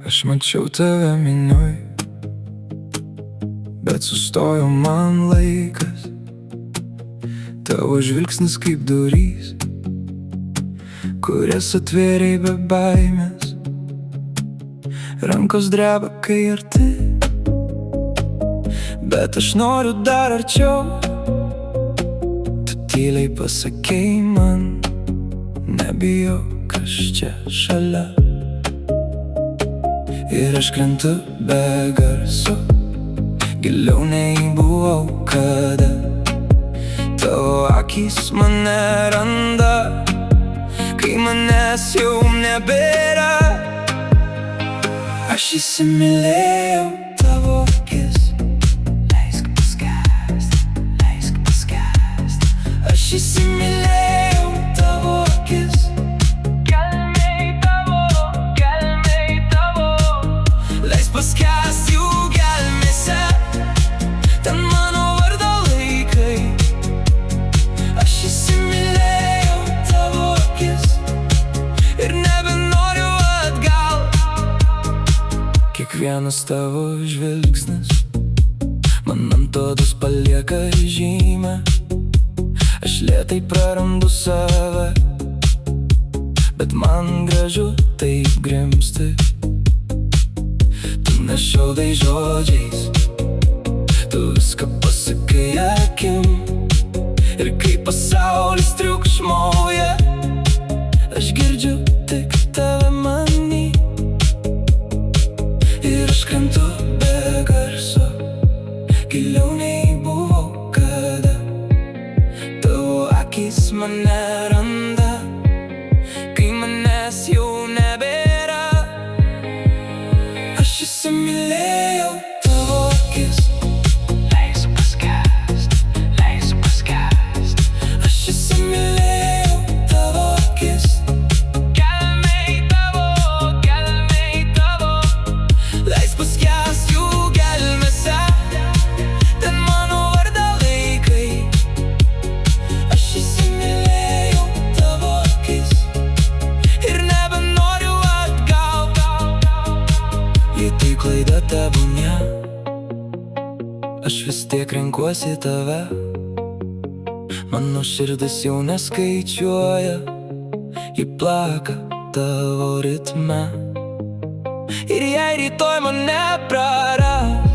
Aš mačiau tave minioj, bet sustojo man laikas. Tavo žvilgsnis kaip durys, kurias atvėrei be baimės. Rankos dreba kai arti, bet aš noriu dar arčiau. Tu tyliai pasakei man, nebijok, kas čia šalia. Ir aš krentu be garso, giliau nei buvau kada. Tavo akys mane randa, kai manęs jau nebėra. Aš įsimylėjau tavo akis, leisk paskęst, leisk paskęst. Aš įsimylėjau tavo akis, gelmėj tavo, leisk paskęst jų gelmėse. Ten mano vardo laikai. Aš įsimylėjau tavo akis ir nebenoriu atgal. Kiekvienas tavo žvilgsnis man ant odos palieka žymę. Aš lėtai prarandu save, bet man gražu taip grimzti. Tu nešaudai žodžiais, tu viską pasakai akim. Ir kai pasaulis triukšmauja, aš girdžiu tik tave many. Ir aš krentu be garso, giliau nei buvau kada. Tavo akys mane randa, kai manęs jau nebėra. Aš įsimylėjau tavo akis, leisk paskęst, leisk paskęst. Aš įsimylėjau tavo akis, gelmėj tavo, leisk paskęst jų gelmėse. Ten mano vardo laikai. Aš įsimylėjau tavo akis ir nebenoriu atgal. Jei tai klaida tebūnie, aš vis tiek renkuosi tave. Mano širdis jau neskaičiuoja, ji plaka tavo ritme. Ir jei rytoj mane praras,